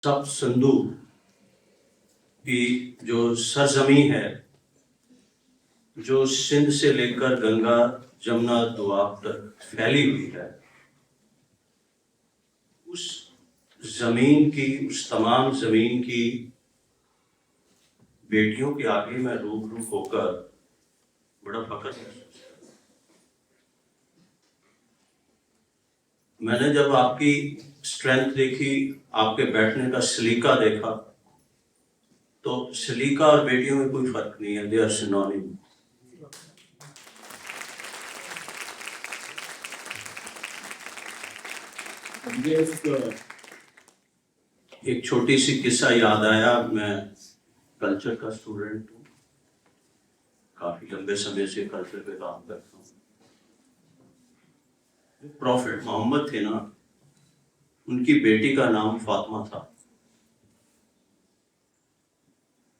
सब सिंधु की जो सरजमी है, जो सिंध से लेकर गंगा जमुना दोआब तक फैली हुई है, उस जमीन की, उस तमाम जमीन की बेटियों के आगे मैं रूबरू होकर बड़ा फख्र महसूस करता हूं। मैंने जब आपकी स्ट्रेंथ देखी, आपके बैठने का सलीका देखा, तो सलीका और बेटियों में कोई फर्क नहीं है, दे आर सिनोनिम। एक छोटी सी किस्सा याद आया। मैं कल्चर का स्टूडेंट हूँ, काफी लंबे समय से कल्चर पे काम करता हूँ। प्रॉफिट मोहम्मद थे ना, उनकी बेटी का नाम फातिमा था।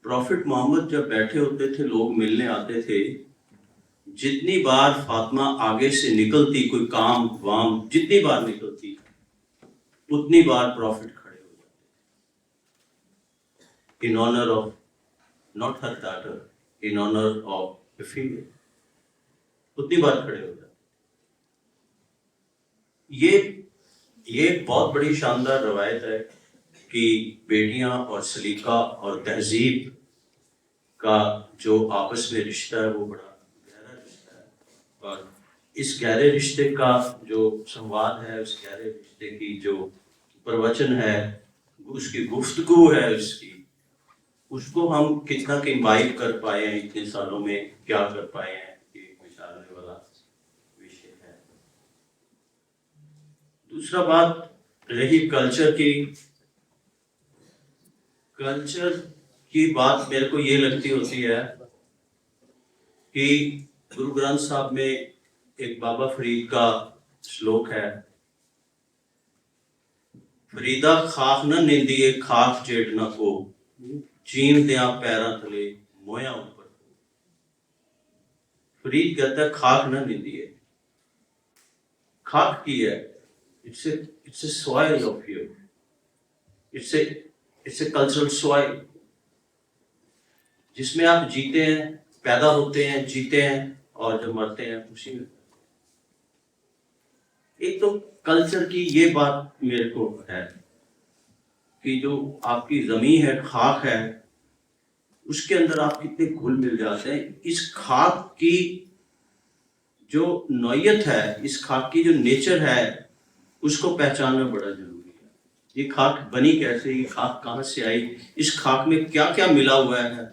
प्रॉफिट मोहम्मद जब बैठे होते थे, लोग मिलने आते थे, जितनी बार फातिमा आगे से निकलती, कोई काम वाम जितनी बार निकलती, उतनी बार प्रॉफिट खड़े हो जाते, in honour of not her daughter, in honour of a female, उतनी बार खड़े हो जाते। ये बहुत बड़ी शानदार रवायत है कि बेटियां और सलीका और तहजीब का जो आपस में रिश्ता है वो बड़ा गहरा रिश्ता है। और इस गहरे रिश्ते का जो संवाद है, उस गहरे रिश्ते की जो प्रवचन है, उसकी गुफ्तगू है, उसको हम कितना इम्बाइब कर पाए हैं इतने सालों में, क्या कर पाए हैं, ये विचारने वाला विषय है। दूसरा बात रही कल्चर की बात मेरे को ये लगती होती है कि गुरु ग्रंथ साहब में एक बाबा फरीद का श्लोक है, फरीदा खाक न निंदिए खाक जेड़ न को, चीन दिया पैरा थले मोया ऊपर। फरीद कहता है खाक न निंदिए। खाक की है, it's a soil of you, it's a cultural soil जिसमें आप जीते हैं, पैदा होते हैं, जीते हैं और जब मरते हैं उसी में। एक तो कल्चर की ये बात मेरे को है कि जो आपकी जमीन है, खाक है, उसके अंदर आप कितने घुल मिल जाते हैं। इस खाक की जो नौयत है, इस खाक की जो नेचर है, उसको पहचानना बड़ा जरूरी है। ये खाक बनी कैसे, ये खाक कहाँ से आई, इस खाक में क्या क्या मिला हुआ है,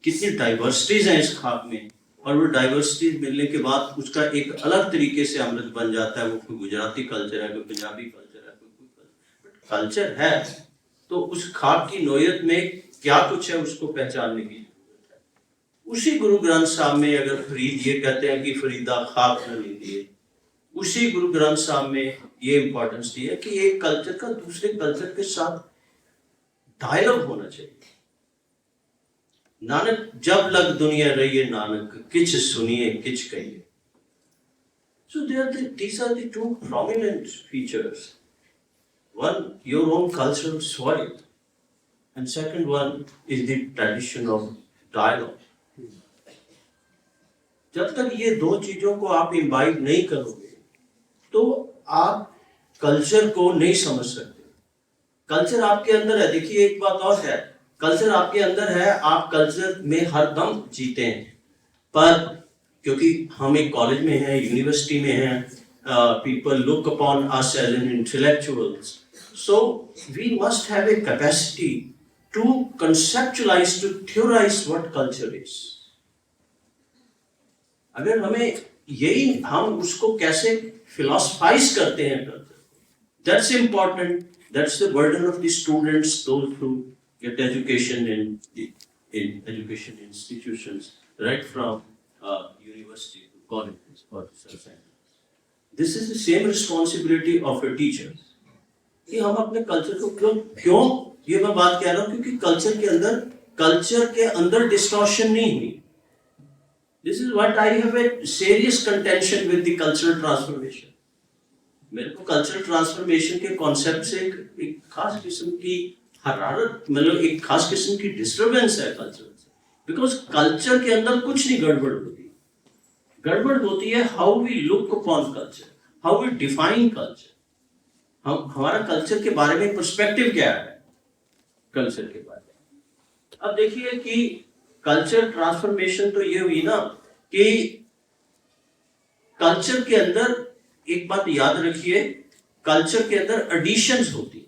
कितनी डाइवर्सिटीज हैं इस खाक में, और वो डाइवर्सिटीज मिलने के बाद उसका एक अलग तरीके से अमृत बन जाता है। वो कोई गुजराती कल्चर है, कोई पंजाबी कल्चर है, कोई कल्चर है, तो उस खाक की नौयत में क्या कुछ है उसको पहचानने की जरूरत है। उसी गुरु ग्रंथ साहब में अगर फरीद ये कहते हैं कि फरीदा खाक न लीजिए, उसी गुरु ग्रंथ साहब में ये इंपॉर्टेंस दी है कि एक कल्चर का दूसरे कल्चर के साथ डायलॉग होना चाहिए। नानक जब लग दुनिया रहिए, नानक किच सुनिए किच कहिए। So these are the two prominent features. One, your own cultural soil, and second one is the tradition of dialogue. जब तक ये दो चीजों को आप इम्बाइब नहीं करोगे, तो आप कल्चर को नहीं समझ सकते। कल्चर आपके अंदर है। देखिए एक बात और है, कल्चर आपके अंदर है, आप कल्चर में हर दम जीते हैं, पर क्योंकि हम एक कॉलेज में हैं, यूनिवर्सिटी में हैं, people look upon us as an intellectuals, so we must have a capacity to conceptualize, to theorize what culture is. अगर हमें यही, हम उसको कैसे फिलोसफाइज करते हैं culture, that's important. That's the burden of the students, those who get education in education institutions, right from university to colleges or research centers. This is the same responsibility of a teacher. कि हम अपने culture को क्यों ये मैं बात कह रहा हूँ, क्योंकि कल्चर के अंदर डिस्टॉर्शन नहीं हुई। This is what I have a serious contention with the cultural transformation. मेरे को कल्चरल ट्रांसफॉर्मेशन के कॉन्सेप्ट से एक खास किस्म की हरारत, मतलब एक खास किस्म की डिस्टरबेंस है कल्चर से, बिकॉज कल्चर के अंदर कुछ नहीं गड़बड़ होती। गड़बड़ होती है how we look upon culture, how we define culture. हम हमारा कल्चर के बारे में पर्सपेक्टिव क्या है कल्चर के बारे में। अब देखिए कि कल्चर ट्रांसफॉर्मेशन तो ये हुई ना कि कल्चर के अंदर एक बात याद रखिए, कल्चर के अंदर एडिशंस होती,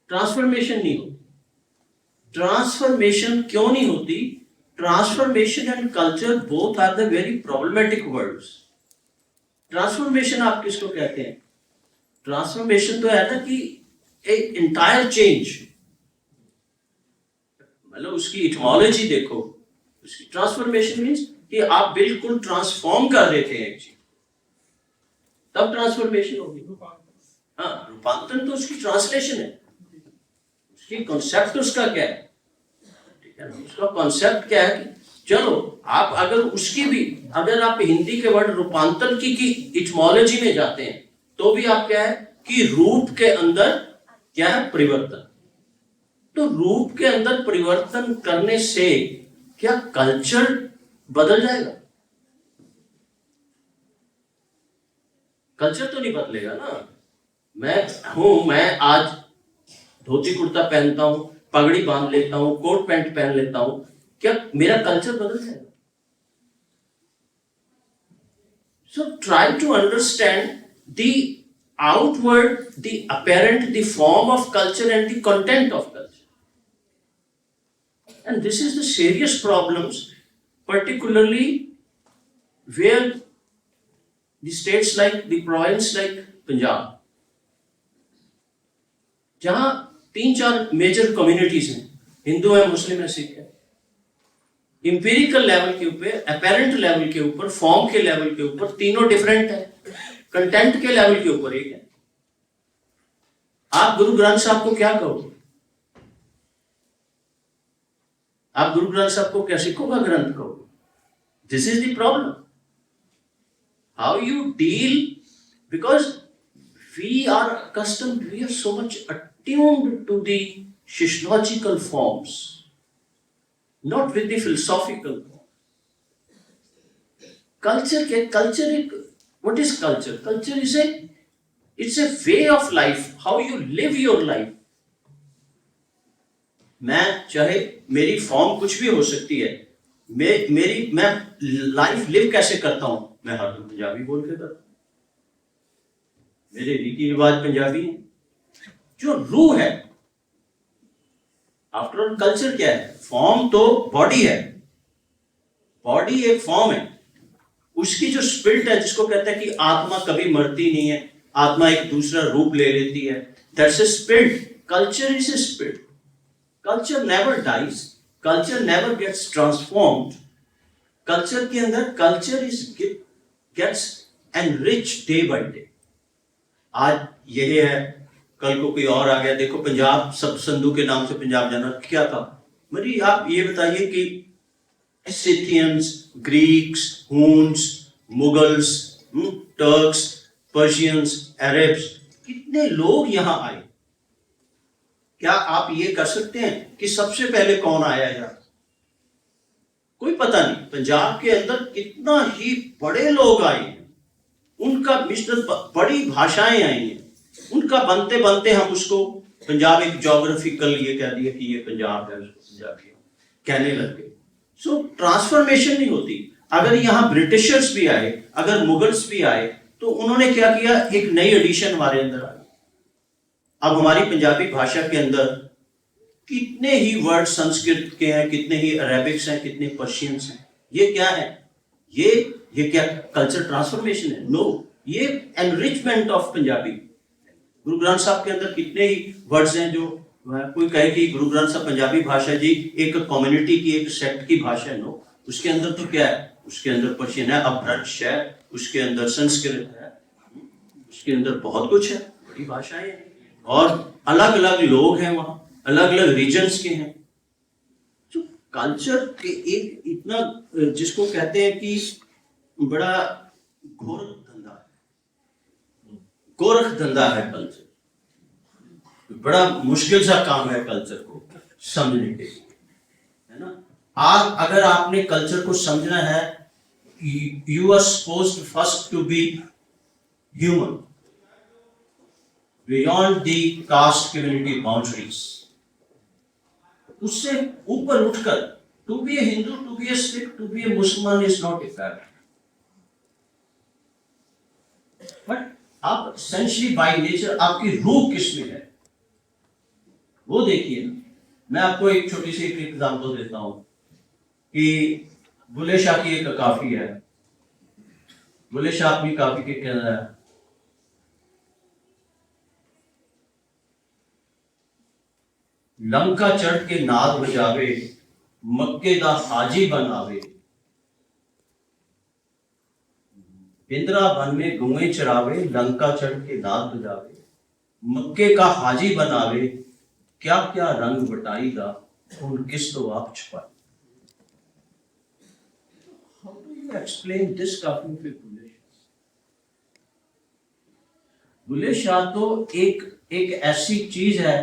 ट्रांसफॉर्मेशन नहीं होती। ट्रांसफॉर्मेशन क्यों नहीं होती? Transformation and culture both are the very problematic words. Transformation आप किसको कहते हैं? ट्रांसफॉर्मेशन तो है ना कि एक इंटायर चेंज, मतलब उसकी इटमोलॉजी देखो, उसकी ट्रांसफॉर्मेशन मीन्स कि आप बिल्कुल ट्रांसफॉर्म कर देते हैं एक चीज, तब ट्रांसफॉर्मेशन होगी। हाँ, रूपांतरण तो उसकी ट्रांसलेशन है, उसकी कॉन्सेप्ट उसका क्या है, ठीक है ना? उसका कॉन्सेप्ट क्या है कि चलो आप अगर उसकी भी, अगर आप हिंदी के वर्ड रूपांतरण की इटमोलॉजी में जाते हैं तो भी आप क्या है कि रूप के अंदर क्या है? परिवर्तन। तो रूप के अंदर परिवर्तन करने से क्या कल्चर बदल जाएगा? कल्चर तो नहीं बदलेगा ना। मैं आज धोती कुर्ता पहनता हूं, पगड़ी बांध लेता हूं, कोट पैंट पहन लेता हूं, क्या मेरा कल्चर बदल जाएगा? So try to understand the outward, the apparent, the form of culture and the content of culture. And this is the serious problems, particularly where the states like the province like Punjab, जहां 3-4 major communities हैं, हिंदू है, मुस्लिम है, सिख है। Empirical level के ऊपर, apparent level के ऊपर, form के लेवल के ऊपर तीनों डिफरेंट है, कंटेंट के लेवल के ऊपर एक है। आप गुरु ग्रंथ साहब को क्या कहोगे? आप गुरु ग्रंथ साहब को क्या सिखों का ग्रंथ कहोगे? This is the problem, how you deal, because we are accustomed, we are so much attuned to the sociological forms, not with the philosophical form. Culture एक, what is culture? Culture is it's a way of life, how you live your life. मैं चाहे मेरी form कुछ भी हो सकती है, मैं लाइफ लिव कैसे करता हूं, मैं हर पंजाबी बोल के करता हूं, मेरे रीति रिवाज पंजाबी हैं। जो रूह है, आफ्टर ऑल कल्चर क्या है? फॉर्म तो बॉडी है, बॉडी एक फॉर्म है, उसकी जो स्पिरिट है, जिसको कहते हैं कि आत्मा कभी मरती नहीं है, आत्मा एक दूसरा रूप ले लेती है, that's a spirit. Culture is a spirit, culture never dies, culture never gets transformed. Culture के अंदर culture is gets enrich day by day. आज यही है, कल को कोई और आ गया। देखो पंजाब सब संधू के नाम से पंजाब जाना क्या था? मेरी आप ये बताइए कि Scythians, Greeks, Hund's, Mughals, Turks, Persians, Arabs, कितने लोग यहां आए? क्या आप ये कर सकते हैं कि सबसे पहले कौन आया यार? कोई पता नहीं। पंजाब के अंदर कितना ही बड़े लोग आए हैं, उनका मिश्रण, बड़ी भाषाएं आई हैं, उनका बनते बनते हम उसको पंजाब एक जोग्राफिकल ये कह दिया कि ये पंजाब है, उसको पंजाबी कहने लग गए। सो ट्रांसफॉर्मेशन नहीं होती। अगर यहाँ ब्रिटिशर्स भी आए, अगर मुगल्स भी आए, तो उन्होंने क्या किया? एक नई एडिशन हमारे अंदर आई। अब हमारी पंजाबी भाषा के अंदर कितने ही वर्ड संस्कृत के हैं, कितने ही अरेबिक्स हैं, कितने पर्शियंस हैं। ये क्या है? ये क्या कल्चर ट्रांसफॉर्मेशन है? नो, ये एनरिचमेंट ऑफ पंजाबी। गुरु ग्रंथ साहब के अंदर कितने ही वर्ड्स हैं जो कोई कहे कि गुरु ग्रंथ साहब पंजाबी भाषा जी एक कम्युनिटी की, एक सेक्ट की भाषा है। नो, उसके अंदर तो क्या है? उसके अंदर पर्शियन है, अपभ्रंश है, उसके अंदर संस्कृत है, उसके अंदर बहुत कुछ है, बड़ी भाषाएं हैं, और अलग अलग लोग हैं वहां, अलग अलग रीजन्स के हैं। जो कल्चर के एक इतना, जिसको कहते हैं कि बड़ा गोरख धंधा है कल्चर। बड़ा मुश्किल सा काम है कल्चर को समझने के लिए, है ना। आप अगर आपने कल्चर को समझना है, you are supposed first to be human beyond the caste community boundaries. उससे ऊपर उठकर to be a Hindu, to be a Sikh, to be a Musalman is not a fact, but आप एसेंशियली बाय नेचर आपकी रूह किसमें है वो देखिए ना। मैं आपको एक छोटी सी एक एग्जांपल देता हूं कि बुल्ले शाह की एक काफी है, बुल्ले शाह अपनी काफी के कहना है, लंका चढ़ के नाद बजावे, मक्के दा हाजी बन आवे, बिंद्रा बन में गुए चरावे, लंका चढ़ के नाद बजावे, मक्के का हाजी बनावे, क्या क्या रंग बटाई दा, उन किस तो आप छुपाए। How do you explain this काफी पे बुल्ले शाह? बुल्ले शाह तो एक ऐसी चीज है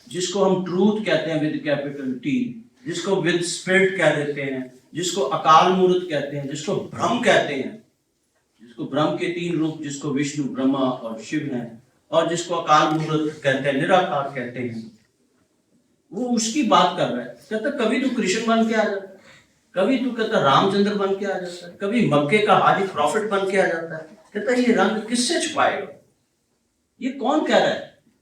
जिसको हम ट्रूथ कहते हैं विद कैपिटल टी, जिसको विद स्पिरिट कह देते हैं, जिसको अकाल मूर्त कहते हैं, जिसको ब्रह्म कहते हैं, जिसको ब्रह्म के 3 रूप, जिसको विष्णु ब्रह्मा और शिव हैं, और जिसको अकाल मूर्त कहते हैं, निराकार कहते हैं। वो उसकी बात कर रहा है। कहता कभी तू कृष्ण बन के आ जाता है, कभी तू कहता रामचंद्र बन के आ जाता है, कभी मक्के का हाजी प्रॉफिट बन के आ जाता है। कहता ये रंग किससे छुपाएगा? ये कौन कह रहा है?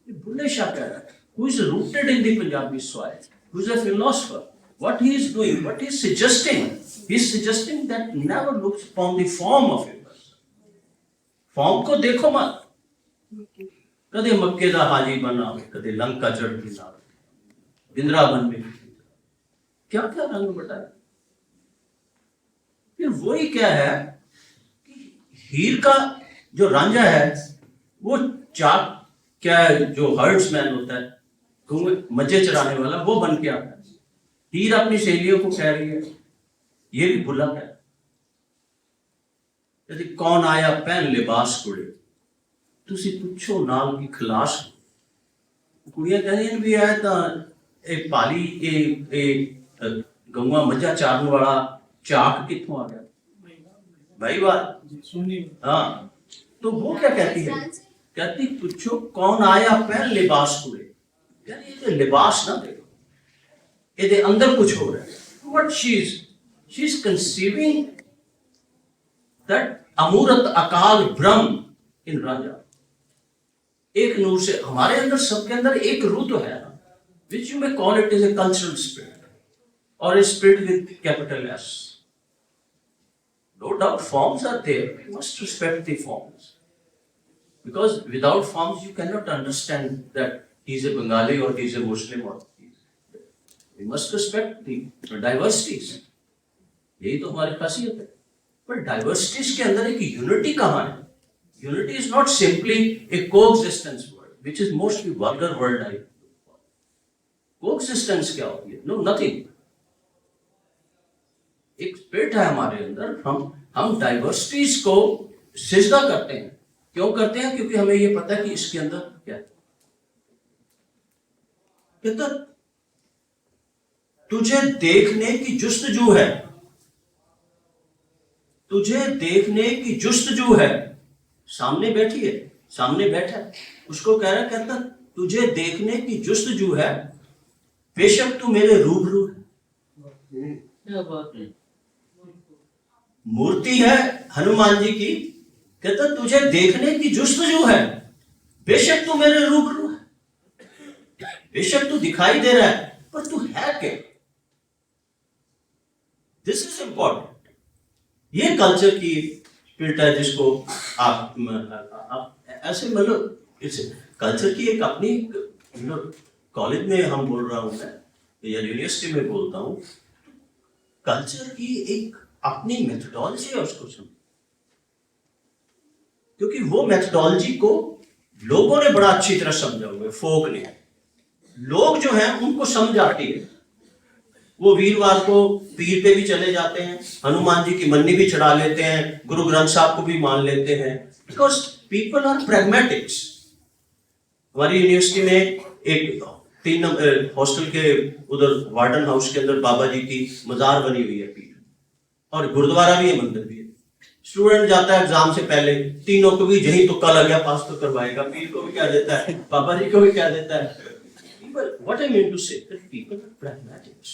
ये बुल्ले शाह कह रहा है, who is rooted in the Punjabi soil, who is a philosopher. What he is doing, what he is suggesting that never looks upon the form of a person. Form को देखो मत, कदे मक्के दा हाजी बना, कदे लंका चढ़ के नावे, बिंद्रावन में क्या क्या रंग बटाए। फिर वही क्या है कि हीर का जो रांझा है वो चाक क्या है, जो हर्ड्समैन होता है, मज्जे चराने वाला, वो बन के आता है। हीर अपनी सहेलियों को कह रही है, ये भी भुला है, यदि कौन आया पहन लिबास कुड़े, तुसी पुछो नाल की खलास। कुड़ियां कहदियां भी आया तो एक पाली गौवा मज्जा चारन वाला चाक कितों आ गया भाई बात। हाँ, तो वो क्या कहती है, कहती पूछो कौन आया पहन लिबास कुड़े, यानी ये लिबास ना देखो, ये अंदर कुछ हो रहा है। What she is conceiving that अमूरत अकाल ब्रह्म इन राजा, एक नूर से हमारे अंदर, सबके अंदर एक रूह तो है ना, which you may call it as a cultural spirit or a spirit with capital S. No doubt forms are there, we must respect the forms, because without forms you cannot understand that he is a Bengali or he is a Muslim or we must respect the diversities. यही तो हमारी खासियत है। पर diversities के अंदर एक unity कहाँ है? Unity is not simply A coexistence word, which is mostly vulgar word. I coexistence क्या होती है? No nothing. एक स्पिरिट है हमारे अंदर, हम डाइवर्सिटीज को सिजदा करते हैं। क्यों करते हैं? क्योंकि हमें ये पता है कि इसके अंदर क्या है। कहता तुझे देखने की जुस्तजू है, तुझे देखने की जुस्तजू है, सामने बैठी है, सामने बैठा है, उसको कह रहा, कहता तुझे देखने की जुस्तजू है, बेशक तू मेरे रूबरू है। क्या बात है। मूर्ति है हनुमान जी की, कहता तुझे देखने की जुस्तजू है, बेशक तू मेरे रूबरू है, बेशक तू दिखाई दे रहा है, पर तू है क्या? This is important. ये कल्चर की स्पिरिट है जिसको आप ऐसे मतलब इस कल्चर की एक अपनी कॉलेज में हम बोल रहा हूँ मैं या यूनिवर्सिटी में बोलता हूँ, कल्चर की एक अपनी मेथोडोलॉजी है, उसको समझ, क्योंकि वो मेथोडोलॉजी को लोगों ने बड़ा अच्छी तरह समझा हुआ है। फोक ने, लोग जो हैं उनको समझ आती है। वो वीरवार को पीर पे भी चले जाते हैं, हनुमान जी की मन्नी भी चढ़ा लेते हैं, गुरु ग्रंथ साहब को भी मान लेते हैं, बिकॉज पीपल आर प्रैग्मेटिक्स। हमारी यूनिवर्सिटी में एक 3 नंबर हॉस्टल के उधर वार्डन हाउस के अंदर बाबा जी की मजार बनी हुई है पीठ, और गुरुद्वारा भी है, मंदिर भी है। स्टूडेंट जाता है एग्जाम से पहले, तीनों को भी यही तुक्का लग गया, पास तो करवाएगा, पीठ को भी क्या देता है, बाबा जी को भी क्या देता है। What I mean to say that people are pragmatics.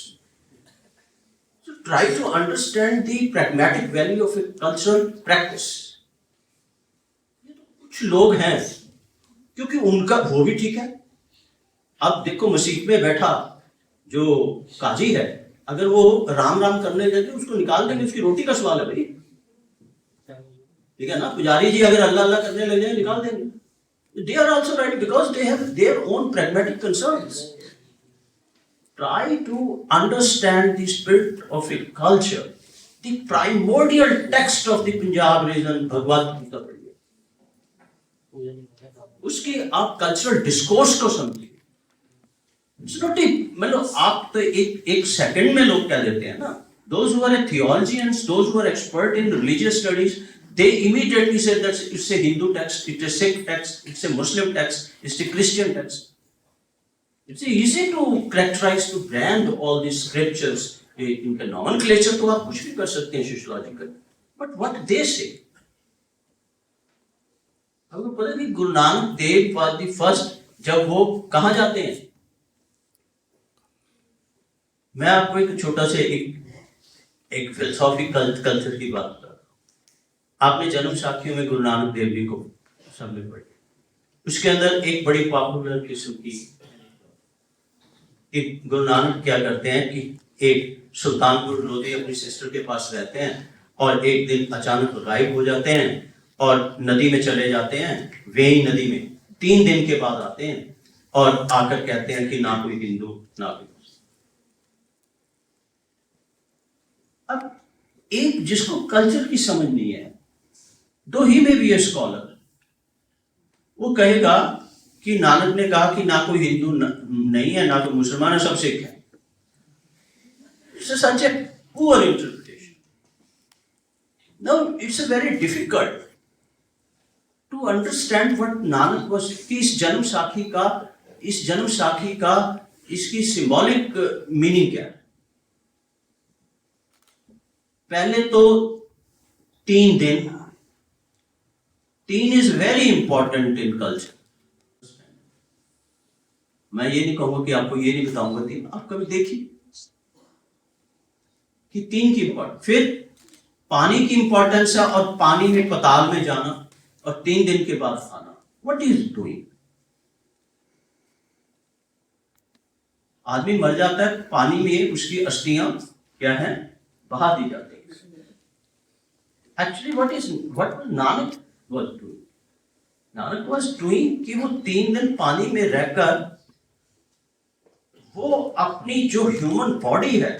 So try to understand the pragmatic value of a cultural practice. कुछ लोग हैं क्योंकि उनका वो भी ठीक है। अब देखो मस्जिद में बैठा जो काजी है, अगर वो राम राम करने लगे उसको निकाल देंगे, उसकी रोटी का सवाल है भाई, ठीक है ना। पुजारी जी अगर अल्लाह अल्लाह करने लगे निकाल देंगे। They are also right because they have their own pragmatic concerns. Try to understand the spirit of a culture. The primordial text of the Punjab region Bhagavad Gita पढ़िए, उसकी आप कल्चरल डिस्कोर्स को समझिए। It's not a, मतलब आप तो एक second में लोग क्या देते हैं ना, those who are theologians, those who are expert in religious studies, they immediately say that it's a Hindu text, it's a Sikh text, it's a Muslim text, it's a Christian text. It's easy to characterize, to brand all these scriptures. इनका nomenclature तो आप कुछ भी कर सकते हैं sociological, but what they say. आपको पता है कि Guru Nanak Dev was the first, जब वो कहाँ जाते हैं, मैं आपको एक छोटा से एक फिलोसॉफिकल कल्चर की बात करता हूँ। आपने जन्म साखियों में गुरु नानक देव जी को सबने पढ़ी, उसके अंदर एक बड़ी पॉपुलर किस्म की गुरु नानक क्या करते हैं कि एक सुल्तानपुर लोधी अपनी सिस्टर के पास रहते हैं और एक दिन अचानक गायब हो जाते हैं और नदी में चले जाते हैं, वेई नदी में 3 दिन के बाद आते हैं और आकर कहते हैं कि ना कोई हिंदू ना कोई। अब एक जिसको कल्चर की समझ नहीं है, दो ही में भी स्कॉलर, वो कहेगा कि नानक ने कहा कि ना कोई हिंदू नहीं है ना कोई मुसलमान है, सब सिख है। It's such a poor interpretation. Now it's a very difficult to understand what Nanak was, कि इस जन्म साखी का इसकी सिंबॉलिक मीनिंग क्या है। पहले तो 3 दिन, 3 is very important in culture. मैं ये नहीं कहूंगा कि आपको ये नहीं बताऊंगा 3, आप कभी देखिए कि 3 की इंपॉर्टेंस, फिर पानी की इंपॉर्टेंस है और पानी में पताल में जाना और 3 दिन के बाद आना। व्हाट इज डूइंग, आदमी मर जाता है, पानी में उसकी अस्थियां क्या है, बहा दी जाती है। Actually what Nanak was doing, Nanak was doing कि वो 3 दिन पानी में रहकर वो अपनी जो ह्यूमन बॉडी है,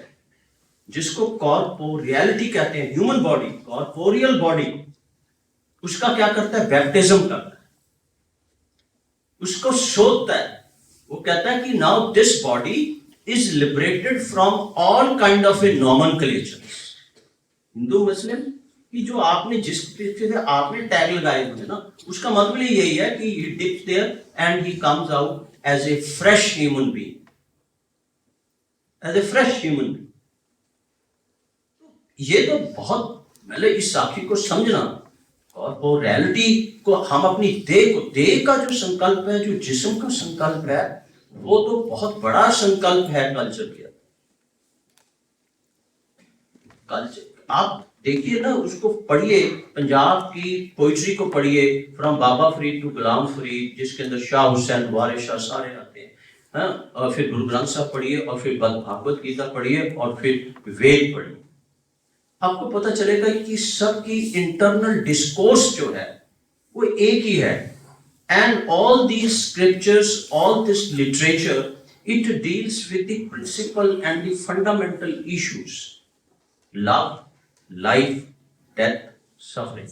जिसको कॉर्पोरियलिटी कहते हैं, ह्यूमन बॉडी, कॉर्पोरियल बॉडी, उसका क्या करता है, बैप्टिज्म करता है, उसको शोधता है। वो कहता है कि now this body is liberated from all kind of a nomenclature. Hindu Muslim कि जो आपने जिस तरीके से आपने टैग लगाए हुए ना, उसका मतलब यही है कि he dips there and he comes out as a fresh human being, as a fresh human being. ये तो बहुत मतलब इस साखी को समझना, और वो रियलिटी को हम अपनी देह का जो संकल्प है, जो जिस्म का संकल्प है, वो तो बहुत बड़ा संकल्प है कल्चर के। कल्चर आप देखिए ना, उसको पढ़िए, पंजाब की पोइट्री को पढ़िए, from Baba Farid to Ghulam Farid, जिसके अंदर शाह हुसैन, वारिस शाह सारे आते हैं, हाँ? और फिर गुरु ग्रंथ साहब पढ़िए, और फिर भागवत गीता पढ़िए, और फिर वेद पढ़िए। आपको पता चलेगा कि सबकी इंटरनल डिस्कोर्स जो है वो एक ही है। And all these scriptures, all this literature, it deals with the principle and the fundamental issues, love, life, death, suffering.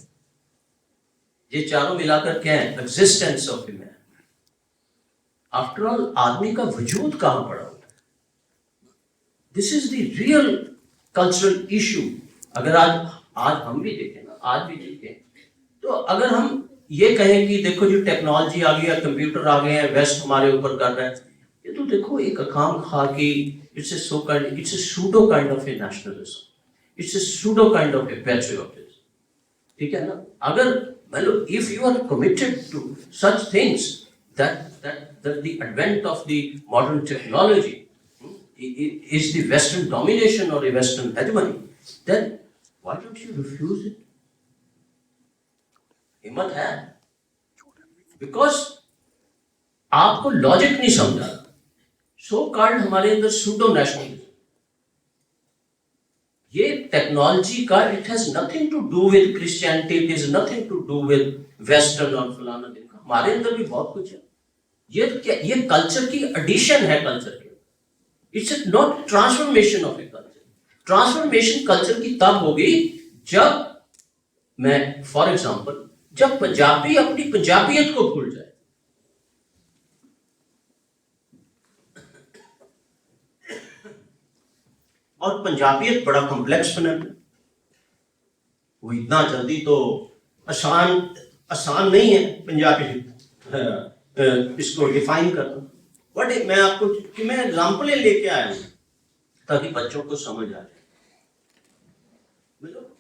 ये चारों मिलाकर क्या है, existence of man. After all आदमी का वजूद कहां पड़ा हुआ है, this is the real cultural issue. अगर आज हम भी देखें ना, आज भी देखें, तो अगर हम ये कहें कि देखो जी टेक्नोलॉजी आ गई है, कंप्यूटर आ गए हैं, वेस्ट हमारे ऊपर कर रहा है, ये तो देखो एक अकाम खा की, it's a so kind, it's a pseudo kind of a nationalism, it's a pseudo kind of a patriotism, ठीक है ना? अगर मतलब if you are committed to such things that the advent of the modern technology is the Western domination or a Western hegemony, then why don't you refuse it? हिम्मत है, because आपको logic नहीं समझा, सो कॉल्ड हमारे अंदर pseudo nationalism, ये technology का it has nothing to do with Christianity, it is nothing to do with western और फलाना दिन का, हमारे अंदर भी बहुत कुछ है। ये क्या, ये कल्चर की एडिशन है कल्चर के, it's not transformation of a culture. Transformation culture की तब होगी जब मैं फॉर एग्जांपल जब पंजाबी अपनी पंजाबियत को भूल जाए, और पंजाबियत बड़ा कॉम्प्लेक्स बना है, वो इतना जल्दी तो आसान नहीं है पंजाबी इसको डिफाइन करना। बट मैं आपको कि मैं एग्जांपलें लेके आया हूं ताकि बच्चों को समझ आ जाए।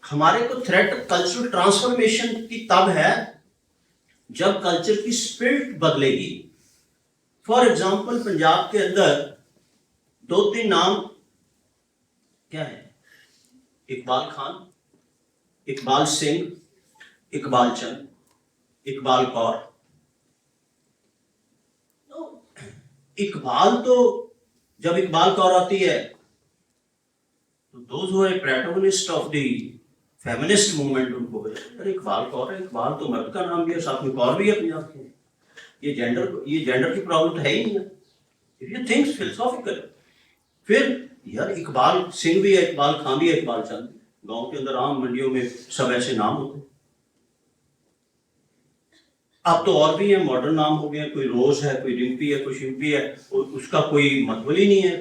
हमारे को थ्रेट कल्चरल ट्रांसफॉर्मेशन की तब है जब कल्चर की स्पिरिट बदलेगी। फॉर एग्जांपल पंजाब के अंदर 2-3 नाम क्या है, इकबाल खान, इकबाल सिंह, इकबाल चंद, इकबाल कौर। इकबाल तो जब इकबाल कौर आती है तो those who are protagonist of the feminist movement उनको अरे इकबाल कौर है, इकबाल तो मर्द का नाम भी है, साथ में कौर भी है पंजाब के, ये जेंडर की प्रॉब्लम तो है ही नहीं है। इफ यू थिंक फिलोसॉफिकल, फिर यार इकबाल सिंह भी है, इकबाल खान भी है, इकबाल चंद, गांव के अंदर आम मंडियों में सब ऐसे नाम होते हैं। अब तो और भी है, मॉडर्न नाम हो गए, कोई रोज है, कोई रिम्पी है, कोई शिम्पी है, उसका कोई मतलब ही नहीं है।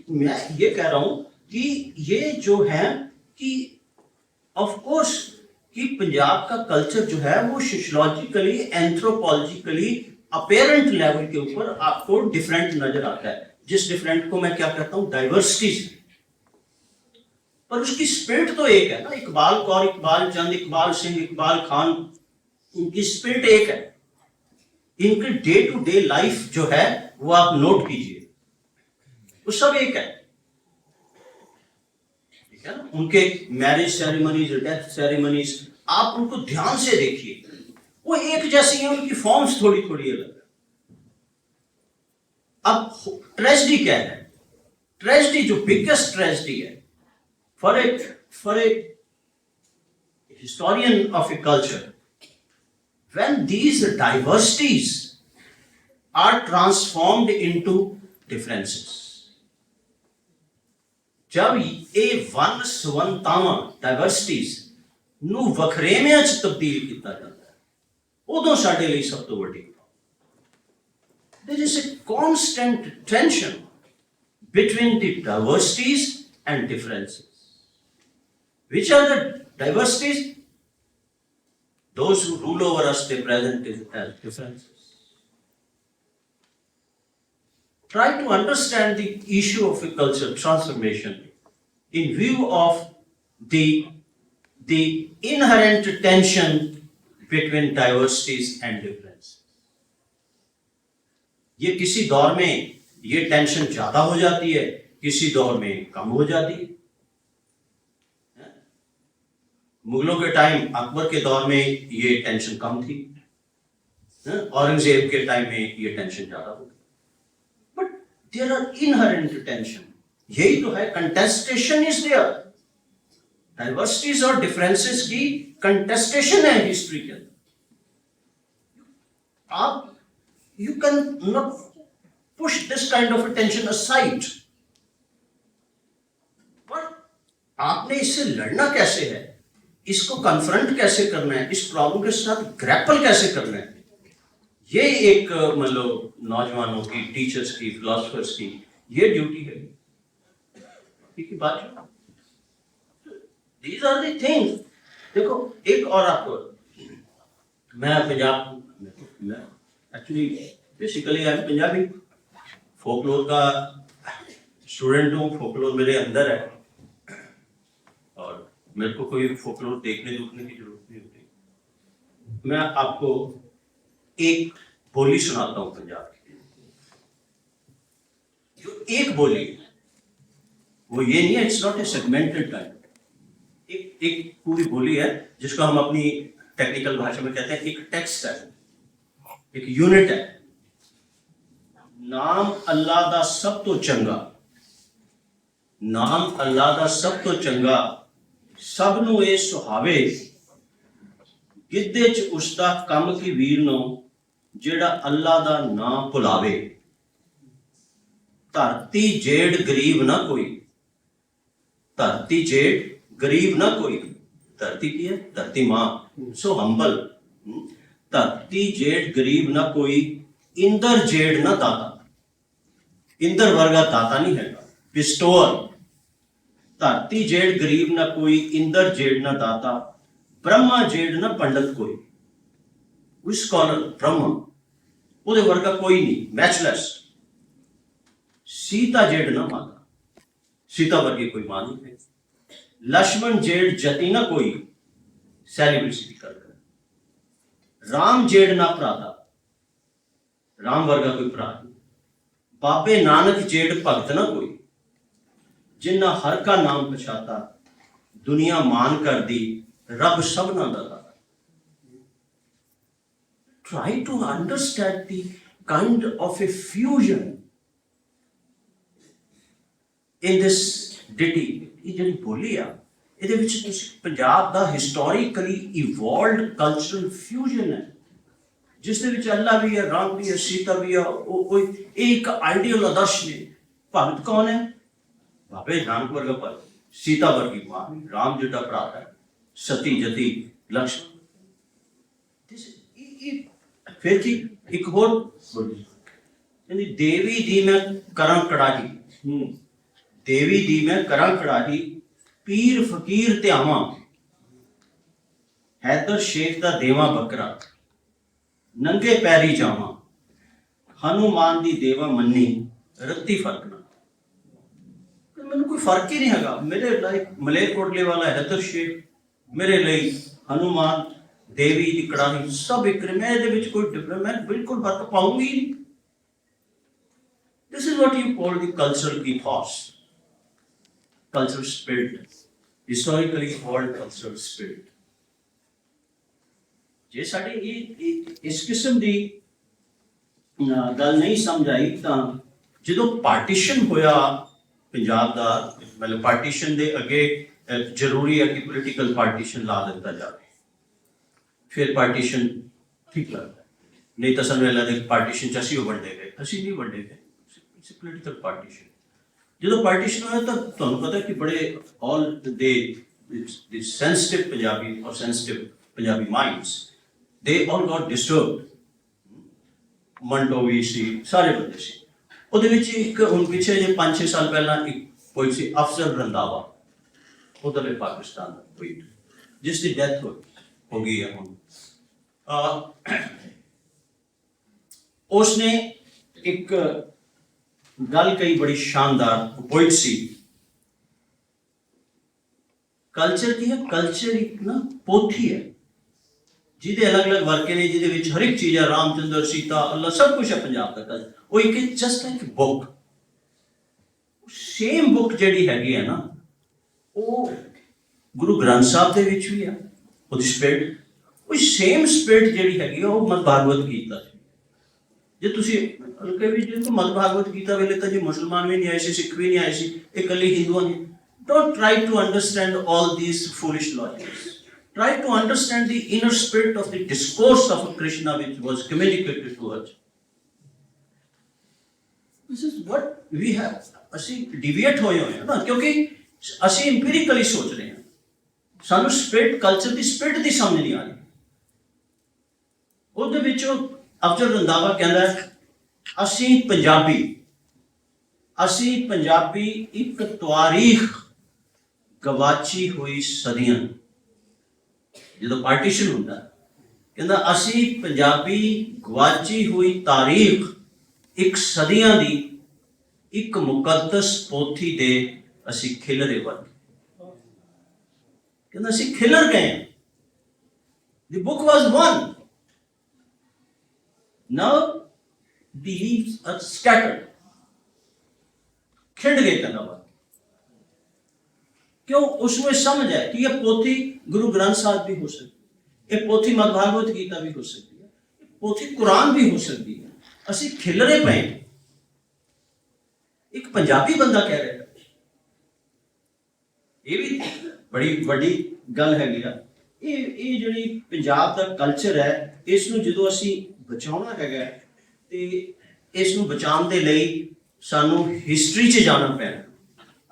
तो मैं ये कह रहा हूं कि ये जो है कि ऑफ कोर्स कि पंजाब का कल्चर जो है वो सोशियोलॉजिकली एंथ्रोपोलॉजिकली अपेरेंट लेवल के ऊपर आपको डिफरेंट नजर आता है, जिस डिफरेंट को मैं क्या कहता हूं डाइवर्सिटी से, पर उसकी स्पिरिट तो एक है ना। इकबाल कौर, इकबाल चंद, इकबाल सिंह, इकबाल खान, उनकी स्पिरिट एक है। इनकी डे टू डे लाइफ जो है वो आप नोट कीजिए, वो सब एक है, ठीक है ना। उनके मैरिज सेरेमनीज, डेथ सेरेमनीज आप उनको ध्यान से देखिए, वो एक जैसी है, उनकी फॉर्म्स थोड़ी थोड़ी अलग है। अब ट्रेजेडी क्या है? ट्रेजेडी जो बिगेस्ट ट्रेजेडी है for a historian of a culture, when these diversities are transformed into differences, जब ये वनसवनतावां डाइवर्सिटीज ਨੂੰ ਵਖਰੇਵਿਆਂ ਚ ਤਬਦੀਲ ਕੀਤਾ ਜਾਂਦਾ ਹੈ, ਉਦੋਂ ਸਾਡੇ ਲਈ ਸਭ ਤੋਂ ਵੱਡੀ there is a constant tension between the diversities and differences. Which are the diversities? Those who rule over us, they present it as differences. Try to understand the issue of a cultural transformation in view of the inherent tension between diversities and differences. ये किसी दौर में ये tension ज्यादा हो जाती है, किसी दौर में कम हो जाती है। मुगलों के टाइम, अकबर के दौर में ये टेंशन कम थी, औरंगजेब के टाइम में ये टेंशन ज्यादा हो गई। But there are inherent tension, यही तो है, कंटेस्टेशन इज देयर। डाइवर्सिटीज और डिफरेंसेस की कंटेस्टेशन है हिस्ट्री के अंदर। आप you can not push this kind of tension aside, पर आपने इससे लड़ना कैसे है, इसको कन्फ्रंट कैसे करना है, इस प्रॉब्लम के साथ ग्रैपल कैसे करना है, ये एक मतलब नौजवानों की, टीचर्स की, फिलोसफर्स की ये ड्यूटी है। ठीक है बात। These are the things देखो एक और आपको, मैं पंजाब, मैं actually basically I am Punjabi, folklore का स्टूडेंट हूँ, फोकलोर मेरे अंदर है और मेरे को कोई फोकलोर देखने दुखने की जरूरत नहीं होती। मैं आपको एक बोली सुनाता हूँ पंजाब की। जो एक बोली वो ये नहीं है, it's not a segmented type, एक पूरी बोली है जिसको हम अपनी टेक्निकल भाषा में कहते हैं एक टेक्स्ट है, एक यूनिट है। नाम अल्लाह दा सब तो चंगा, नाम अल्लाह दा सब तो चंगा, सब नू ए सुहावे, गिद्धे च उसदा कम की वीर नो, जेड़ा अल्लाह दा नाम भुलावे। धरती जेड़ गरीब ना कोई, धरती जेड़ गरीब ना कोई, धरती की है, धरती माँ, सो हम्बल। धरती जेड़ गरीब ना कोई, इंदर जेड़ ना दाता, इंदर वर्गा दाता नहीं है, पिस्टोर। धरती जेड़ गरीब ना कोई, इंदर जेड़ ना दाता, ब्रह्मा जेड़ ना पंडित कोई, स्कॉलर ब्रह्मा ਉਹਦੇ वर्गा कोई नहीं, मैचलेस। सीता जेड़ ना माता, सीता वर्गी कोई मां नहीं है। लक्ष्मण जेड़ जति ना कोई, सेलिब्रिटी कर। राम जेड़ ना भराता, राम वर्गा कोई भरा नहीं। बाबे नानक जेड़ भगत ना कोई, जिन्ना हर का नाम पछाता, दुनिया मान कर दी, रब सबना दा। Try to understand the kind of a fusion in this ditty। ਇਹ ਜਿਹੜੀ ਬੋਲੀ ਆ ਇਹਦੇ ਵਿੱਚ ਤੁਸੀਂ ਪੰਜਾਬ ਦਾ ਹਿਸਟੋਰੀਕਲੀ ਇਵੋਲਵਡ ਕਲਚਰਲ ਫਿਊਜ਼ਨ ਹੈ, ਜਿਸ ਦੇ ਵਿੱਚ ਅੱਲਾ ਵੀ ਹੈ, ਰਾਮ ਵੀ ਹੈ, ਸੀਤਾ ਵੀ ਹੈ। ਉਹ ਇਹ ਇੱਕ ਆਈਡੀਅਲ ਆਦਰਸ਼ ਨੇ। ਭਗਤ ਕੌਣ ਹੈ? ਬਾਬੇ ਨਾਨਕ ਵਰਗਾ ਭਗਤ, ਸੀਤਾ ਵਰਗੀ ਮਾਂ, ਰਾਮ ਜਿੱਡਾ ਭਰਾ ਹੈ, ਸਤੀ ਜਤੀ ਲਕਸ਼ਮਣ। फिर की एक होर देवी दी मैं करां कड़ाही, देवी दी मैं करां कड़ाही, पीर फकीर ध्यावां, हैदर शेख दा देवा बकरा, नंगे पैरी जावां, हनुमान दी देवा मन्नी, रत्ती फरकना। मैनू कोई फर्क ही नहीं हैगा। मेरे लिए मलेरकोटले वाला हैदर शेख, मेरे लिए हनुमान देवी की कड़ाही, सब एक। मैं ये कोई डिफरेंस, मैं बिल्कुल फर्क पाऊंगी नहीं। This is what you call the cultural ethos, cultural spirit, historically evolved cultural spirit. जे साडी इस किस्म की गल नहीं समझ आई तो जो पार्टीशन होया पंजाब का, मतलब पार्टीशन के अगे जरूरी है कि पोलिटिकल पार्टीशन ला दिता जाए, फिर पार्टीशन ठीक लगता है। नहीं तो सानू लगता है पार्टीशन च असीं वंडे गए, असीं नहीं वंडे गए, इट्स पोलिटिकल पार्टीशन। जो पार्टीशन होया तो तुहानू पता है कि बड़े ऑल दे सेंसिटिव पंजाबी और sensitive Punjabi minds, they all got disturbed. Manto भी सी, सारे बंदे सी। ਉਹਦੇ ਵਿੱਚ ਇੱਕ ਹੁਣ ਪਿੱਛੇ ਜੇ 5-6 ਸਾਲ ਪਹਿਲਾਂ ਇੱਕ ਕੋਈ ਸੀ ਅਫਜ਼ਲ ਰੰਧਾਵਾ, ਉਧਰਲੇ ਪਾਕਿਸਤਾਨ ਦਾ ਕੋਈ, ਜਿਸ ਦੀ ਡੈਥ ਹੋ ਗਈ ਹੈ ਹੁਣ। उसने एक गल कही बड़ी शानदार, पोइट सी। कल्चर की है, कल्चर एक ना पोथी है जिहदे अलग अलग वर्के ने, जिहदे विच हर एक चीज है, रामचंद्र सीता अल्लाह सब कुछ है पंजाब का कल्चर। वो एक just like book, same book जिहड़ी हैगी है ना, वो गुरु ग्रंथ साहब दे विच भी है, ਉਹਦੀ स्पिरिट, वो सेम स्पिरिट जिहड़ी हैगी है, वो मत भागवत गीता जे तुसीं हल्के भी जो मत भागवत गीता वेले तो जी मुसलमान भी नहीं आए सी, सिख भी नहीं आए सी, एक कली हिंदुओं ने। Don't try to understand all these foolish logics, try to understand the inner spirit of the discourse of Krishna which was communicated to us. This is what we have. ਅਸੀਂ डिविएट होए होए ना, क्योंकि ਅਸੀਂ इंपीरिकली सोच रहे हैं, सानू स्पिरिट कल्चर की स्पिरिट की समझ नहीं आ रही। ਉਹਦੇ ਵਿੱਚੋਂ अफजल रंधावा कहता है, असी पंजाबी एक तारीख गवाची हुई सदियां, ਜਦੋਂ ਪਾਰਟੀਸ਼ਨ ਹੁੰਦਾ, ਕਹਿੰਦਾ ਅਸੀਂ ਪੰਜਾਬੀ ਗਵਾਚੀ ਹੋਈ ਤਾਰੀਖ ਇੱਕ ਸਦੀਆਂ ਦੀ ਇੱਕ ਮੁਕੱਦਸ ਪੋਥੀ ਦੇ ਅਸੀਂ ਖਿਲਰੇ ਬਣ, ਕਹਿੰਦਾ ਅਸੀਂ ਖਿਲਰ ਗਏ। The book was one. Now the leaves are scattered. खिंड गए कहना बात। क्यों? उसमें समझ है कि यह पोथी गुरु ग्रंथ साहिब भी हो सकती है, यह पोथी मद्भागवत गीता भी हो सकती है, पोथी कुरान भी हो सकती है। असी खिलरे पे एक पंजाबी बंदा कह रहा है, ये भी बड़ी बड़ी गल हैगी आ। ਇਹ ਜਿਹੜੀ ਪੰਜਾਬ ਦਾ ਕਲਚਰ ਹੈ, ਇਸ ਨੂੰ ਜਦੋਂ ਅਸੀਂ ਬਚਾਉਣਾ ਹੈਗਾ ਤੇ ਇਸ ਨੂੰ ਬਚਾਉਣ ਦੇ ਲਈ ਸਾਨੂੰ ਹਿਸਟਰੀ 'ਚ ਜਾਣਾ ਪੈਣਾ।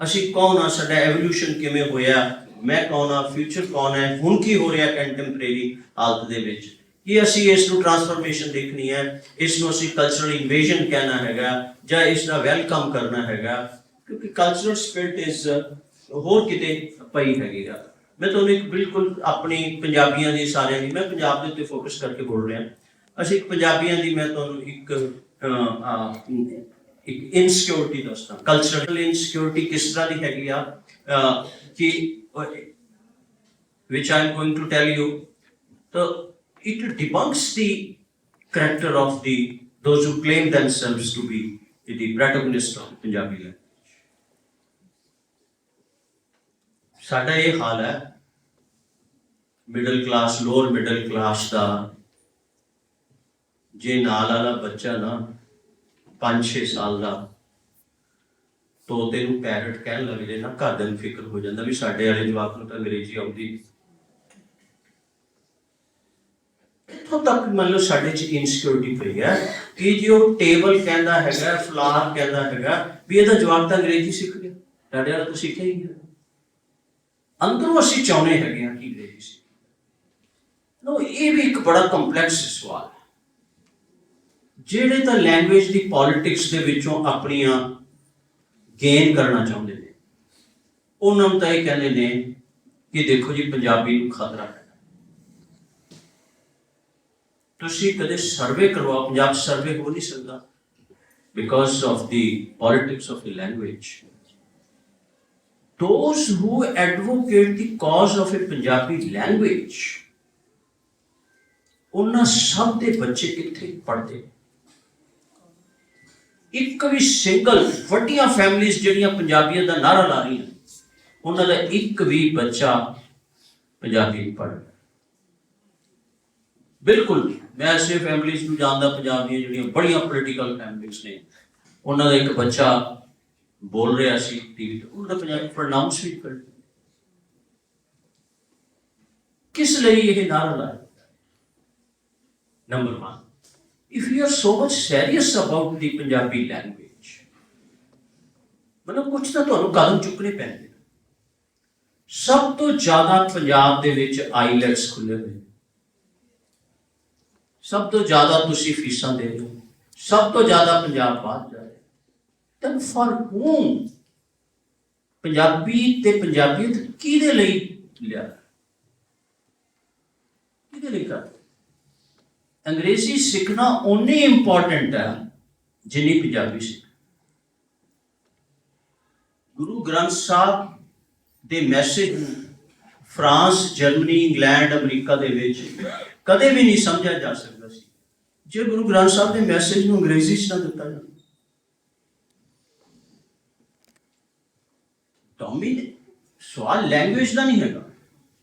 ਅਸੀਂ ਕੌਣ ਆ, ਸਾਡਾ ਐਵੋਲੂਸ਼ਨ ਕਿਵੇਂ ਹੋਇਆ, ਮੈਂ ਕੌਣ ਆ, ਫਿਊਚਰ ਕੌਣ ਹੈ, ਹੁਣ ਕੀ ਹੋ ਰਿਹਾ ਕੰਟੈਂਪਰੇਰੀ ਹਾਲਤ ਦੇ ਵਿੱਚ, ਕਿ ਅਸੀਂ ਇਸ ਨੂੰ ਟਰਾਂਸਫਰਮੇਸ਼ਨ ਦੇਖਣੀ ਹੈ, ਇਸ ਨੂੰ ਅਸੀਂ ਕਲਚਰਲ ਇਨਵੇਜਨ ਕਹਿਣਾ ਹੈਗਾ ਜਾਂ ਇਸ ਦਾ ਵੈਲਕਮ ਕਰਨਾ ਹੈਗਾ, ਕਿਉਂਕਿ ਕਲਚਰਲ ਸਪਿਰਿਟ ਇਜ਼ ਹੋਰ ਕਿਤੇ ਪਈ ਹੈਗੀ ਆ। मैं तो एक बिल्कुल अपनी पंजाबियों की सारे की, मैं पंजाब के उत्ते फोकस करके बोल रहा। असी पंजाबियों की मैं तो एक इनसिक्योरिटी दसदा, कल्चरल इनसिक्योरिटी किस तरह की हैगी आ कि which I am going to tell you, तो it debunks the character of the those who claim themselves to be the protagonist of Punjabi language. साडा ये हाल है middle class, lower middle class का, जे नाल वाला बच्चा ना 5-6 साल का तोते नूं पैरट कहन लग जाए ना, घरदे नूं फिक्र हो जाता भी साडे वाले जवाक नूं तां अंग्रेजी आउंदी। इत्थों तक मान लो साडे च इनसिक्योरिटी पई है कि जो टेबल कहंदा हैगा, फ्लावर कहंदा हैगा भी इहदा जवाक तां अंग्रेजी सीख गया, साडे वाला तां सीखिया ही नहीं। अंदरों असी चाहते हैं कि अंग्रेजी सीख लो। ये भी एक बड़ा कंपलैक्स सवाल है। जेड़े तो लैंग्वेज की पॉलिटिक्स दे विचों अपनियां गेन करना चाहते हैं, उन्होंने तो यह कहते हैं कि देखो जी पंजाबी नूं खतरा है। तुसीं कदे सर्वे करवाओ, पंजाब सर्वे हो नहीं सकता because of the politics of the language. Those who advocate the cause of a Punjabi language, उन्हां सब दे बच्चे कित्थे पढ़दे? एक भी सिंगल वड्डियां फैमिलीज जिहड़ियां पंजाबियां दा नारा ला रही हैं, उन्हां दा एक भी बच्चा पंजाबी पढ़ बिल्कुल नहीं। मैं ऐसे फैमिलीज नूं जानदा पंजाब दी जिहड़ियां बड़ियां पोलिटिकल फैमिलीज ने, उन्हां दा एक बच्चा बोल रहा सी टीवी ते उन्होंने पंजाबी प्रोनाउंस भी कर। किस लिए यह नारा लाया? Number 1, if you are so much serious about the Punjabi language, मतलब कुछ तो तुहानूं कदम चुकने पैंदे। सब तो ज्यादा पंजाब दे विच आईलैट्स खुले हुए, सब तो ज्यादा तुसीं फीसां दे रहे हो, सब तो ज्यादा पंजाब बाहर जा रहे। Then for whom? पंजाबी ते पंजाबीयत किहदे लई लिया, किहदे लई कर? अंग्रेजी सीखना उन्नी इंपॉर्टेंट है जिन्नी पंजाबी सीखना। गुरु ग्रंथ साहब दे मैसेज फ्रांस, जर्मनी, इंग्लैंड, अमरीका दे विच कदे भी नहीं समझा जा सकता सी जे गुरु ग्रंथ साहब दे मैसेज नूं अंग्रेजी च ना दिता जाए। सवाल लैंग्वेज का नहीं है,